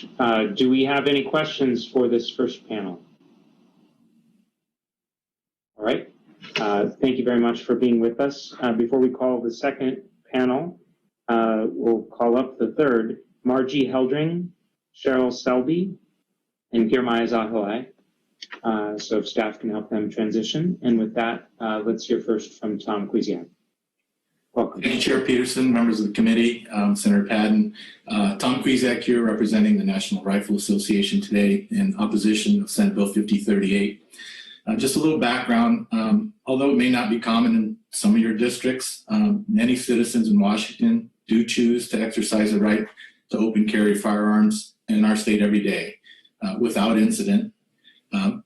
much. Do we have any questions for this first panel? All right. Thank you very much for being with us. Before we call the second panel, we'll call up the third, Margie Heldring, Cheryl Selby, and Girmay Zahalai. So if staff can help them transition. And with that, let's hear first from Tom Quisiak. Welcome. Thank you, Chair Peterson, members of the committee, Senator Padden. Tom Quisiak here representing the National Rifle Association today in opposition of Senate Bill 5038. Just a little background, although it may not be common in some of your districts, many citizens in Washington do choose to exercise the right to open carry firearms in our state every day without incident.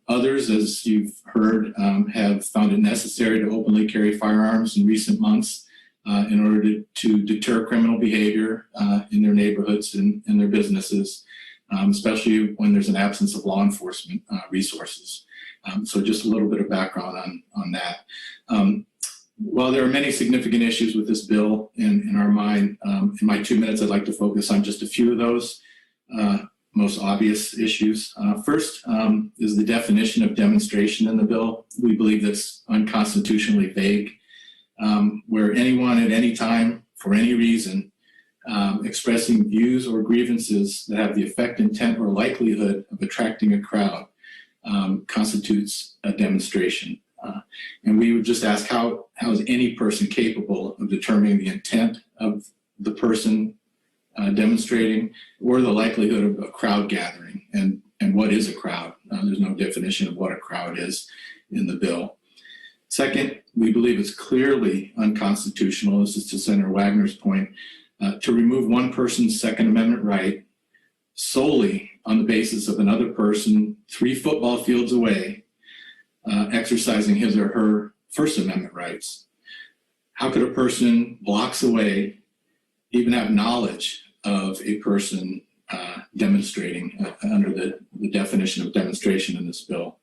Others, as you've heard, have found it necessary to openly carry firearms in recent months in order to deter criminal behavior in their neighborhoods and in their businesses, especially when there's an absence of law enforcement resources. So just a little bit of background on that. While there are many significant issues with this bill in our mind, in my 2 minutes, I'd like to focus on just a few of those most obvious issues. First is the definition of demonstration in the bill. We believe that's unconstitutionally vague, where anyone at any time, for any reason, expressing views or grievances that have the effect, intent, or likelihood of attracting a crowd constitutes a demonstration. And we would just ask, how is any person capable of determining the intent of the person demonstrating or the likelihood of a crowd gathering? And what is a crowd? There's no definition of what a crowd is in the bill. Second, we believe it's clearly unconstitutional, this is to Senator Wagner's point, to remove one person's Second Amendment right solely on the basis of another person 3 football fields away exercising his or her First Amendment rights. How could a person blocks away even have knowledge of a person demonstrating under the definition of demonstration in this bill?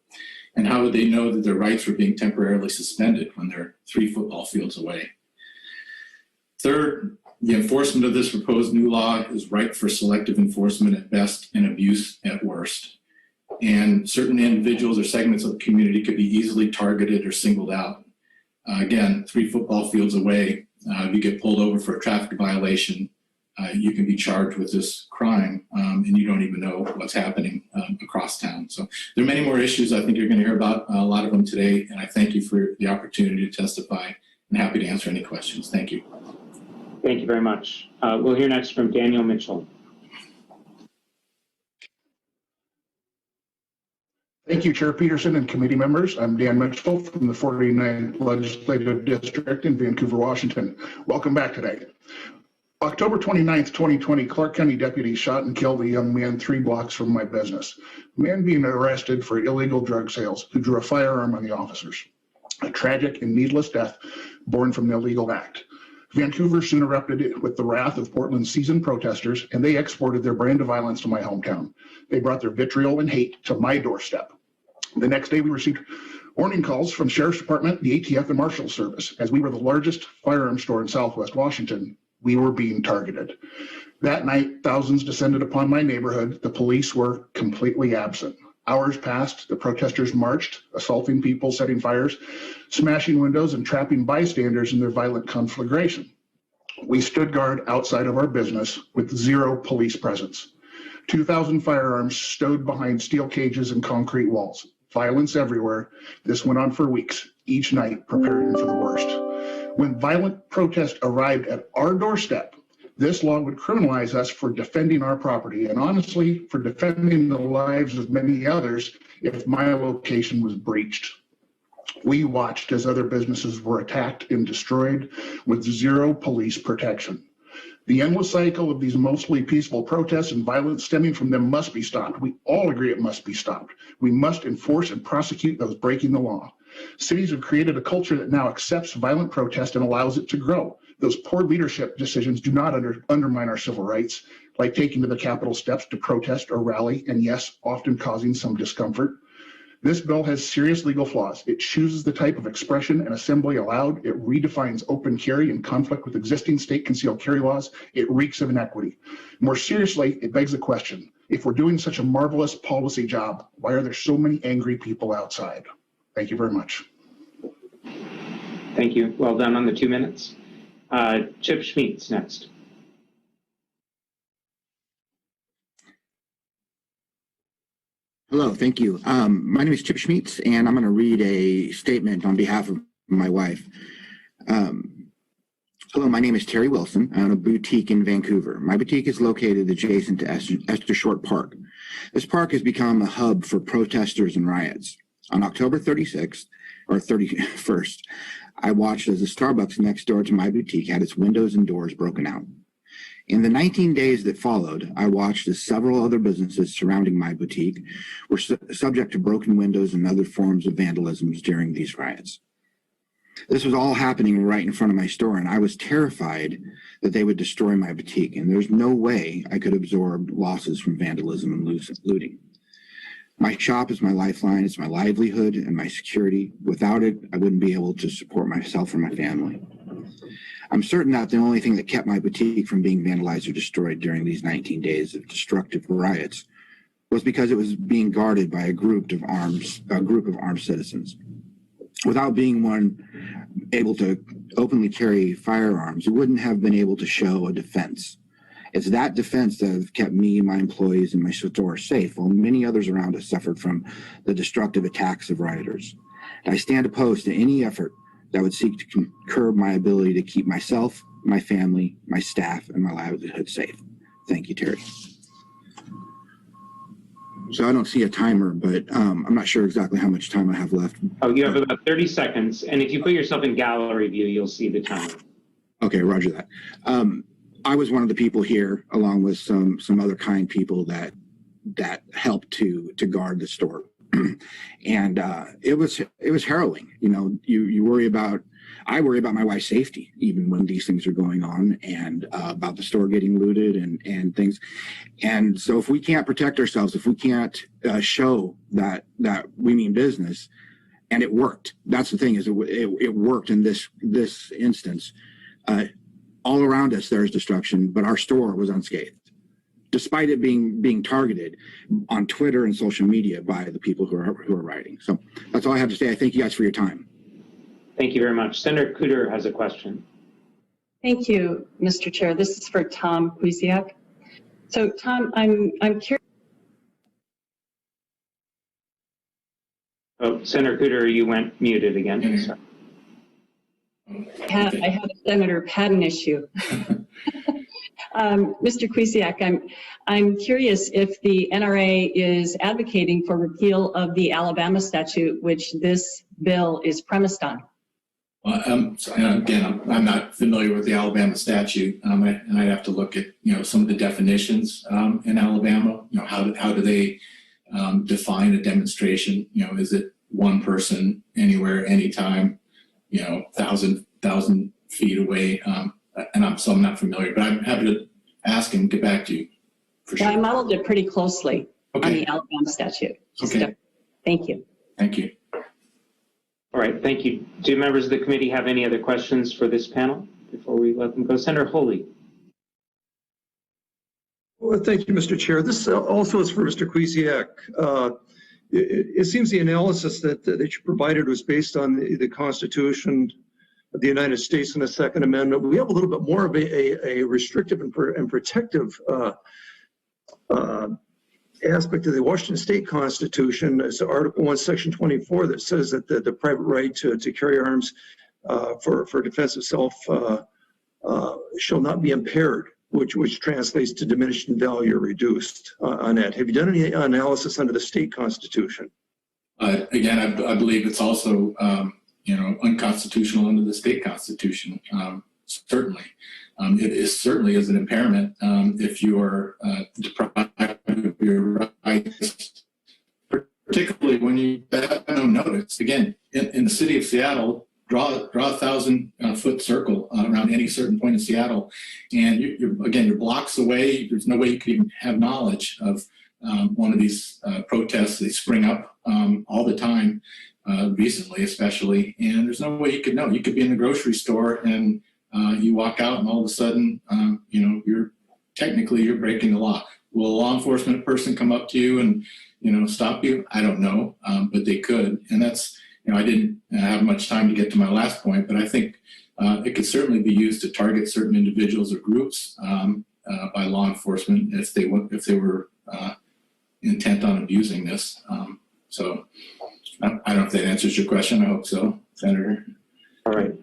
And how would they know that their rights were being temporarily suspended when they're 3 football fields away? Third, the enforcement of this proposed new law is ripe for selective enforcement at best and abuse at worst. And certain individuals or segments of the community could be easily targeted or singled out. Again, 3 football fields away, if you get pulled over for a traffic violation, you can be charged with this crime and you don't even know what's happening across town. So there are many more issues I think you're going to hear about, a lot of them today, and I thank you for the opportunity to testify and happy to answer any questions. Thank you. Thank you very much. We'll hear next from Daniel Mitchell. Thank you, Chair Peterson and committee members. I'm Dan Mitchell from the 49th Legislative District in Vancouver, Washington. Welcome back today. October 29th, 2020, Clark County deputies shot and killed a young man 3 blocks from my business. A man being arrested for illegal drug sales who drew a firearm on the officers. A tragic and needless death born from the illegal act. Vancouver soon erupted with the wrath of Portland's seasoned protesters, and they exported their brand of violence to my hometown. They brought their vitriol and hate to my doorstep. The next day, we received warning calls from Sheriff's Department, the ATF, and Marshal Service. As we were the largest firearms store in Southwest Washington, we were being targeted. That night, thousands descended upon my neighborhood. The police were completely absent. Hours passed, the protesters marched, assaulting people, setting fires, smashing windows, and trapping bystanders in their violent conflagration. We stood guard outside of our business with 0 police presence. 2,000 firearms stowed behind steel cages and concrete walls. Violence everywhere. This went on for weeks, each night preparing for the worst. When violent protest arrived at our doorstep, this law would criminalize us for defending our property and honestly for defending the lives of many others if my location was breached. We watched as other businesses were attacked and destroyed with 0 police protection. The endless cycle of these mostly peaceful protests and violence stemming from them must be stopped. We all agree it must be stopped. We must enforce and prosecute those breaking the law. Cities have created a culture that now accepts violent protest and allows it to grow. Those poor leadership decisions do not undermine our civil rights, like taking to the Capitol steps to protest or rally, and yes, often causing some discomfort. This bill has serious legal flaws. It chooses the type of expression and assembly allowed. It redefines open carry in conflict with existing state concealed carry laws. It reeks of inequity. More seriously, it begs the question, If we're doing such a marvelous policy job, why are there so many angry people outside? Thank you very much. Thank you. Well done on the 2 minutes. Chip Schmitz next. Hello, thank you. My name is Chip Schmitz, and I'm going to read a statement on behalf of my wife. Hello, my name is Terry Wilson. I own a boutique in Vancouver. My boutique is located adjacent to Esther Short Park. This park has become a hub for protesters and riots. On October 31st, I watched as the Starbucks next door to my boutique had its windows and doors broken out. In the 19 days that followed, I watched as several other businesses surrounding my boutique were subject to broken windows and other forms of vandalism during these riots. This was all happening right in front of my store, and I was terrified that they would destroy my boutique, and there's no way I could absorb losses from vandalism and looting. My shop is my lifeline, it's my livelihood and my security. Without it, I wouldn't be able to support myself or my family. I'm certain that the only thing that kept my boutique from being vandalized or destroyed during these 19 days of destructive riots was because it was being guarded by a group of armed citizens. Without being one able to openly carry firearms, it wouldn't have been able to show a defense. It's that defense that has kept me, my employees, and my store safe, while many others around us suffered from the destructive attacks of rioters. And I stand opposed to any effort that would seek to curb my ability to keep myself, my family, my staff, and my livelihood safe. Thank you, Terry. So I don't see a timer, but I'm not sure exactly how much time I have left. Oh, you have about 30 seconds. And if you put yourself in gallery view, you'll see the timer. Okay, roger that. I was one of the people here, along with some other kind people that helped to guard the store. And it was harrowing. You know, I worry about my wife's safety, even when these things are going on, and about the store getting looted and things. And so if we can't protect ourselves, if we can't show that we mean business, and it worked. That's the thing, is it worked in this instance. All around us there's destruction, but our store was unscathed, despite it being targeted on Twitter and social media by the people who are writing. So that's all I have to say. I thank you guys for your time. Thank you very much. Senator Cooter has a question. Thank you, Mr. Chair. This is for Tom Quisiak. So Tom, I'm curious. Oh, Senator Cooter, you went muted again. Sorry. I had a Senator Patton issue. Mr. Quisiak, I'm curious if the NRA is advocating for repeal of the Alabama statute, which this bill is premised on. So, again, I'm not familiar with the Alabama statute, and I'd have to look at some of the definitions in Alabama. How do they define a demonstration? Is it one person, anywhere, anytime? 1,000 feet away, and I'm not familiar, but I'm happy to ask and get back to you for sure. I modeled it pretty closely on the Alabama statute. Okay. Thank you. Thank you. All right, thank you. Do members of the committee have any other questions for this panel before we let them go? Senator Holy. Well, thank you, Mr. Chair. This also is for Mr. Quisiak. It seems the analysis that you provided was based on the Constitution of the United States and the Second Amendment. We have a little bit more of a restrictive and protective aspect of the Washington State Constitution. It's Article 1, Section 24, that says that the private right to carry arms for defense of self shall not be impaired, which translates to diminished in value or reduced on that. Have you done any analysis under the state constitution? Again, I believe it's also unconstitutional under the state constitution. Certainly, it certainly is an impairment if you are deprived of your rights, particularly when you have no notice. Again, in the city of Seattle, draw a 1,000-foot circle around any certain point in Seattle, and you're blocks away. There's no way you could even have knowledge of one of these protests. They spring up all the time, recently especially, and there's no way you could know. You could be in the grocery store and you walk out, and all of a sudden, you're breaking the law. will a law enforcement person come up to you and, stop you? I don't know, but they could. And that's, I didn't have much time to get to my last point, but I think it could certainly be used to target certain individuals or groups by law enforcement if they were intent on abusing this. So I don't know if that answers your question. I hope so, Senator. All right.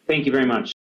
Thank you very much.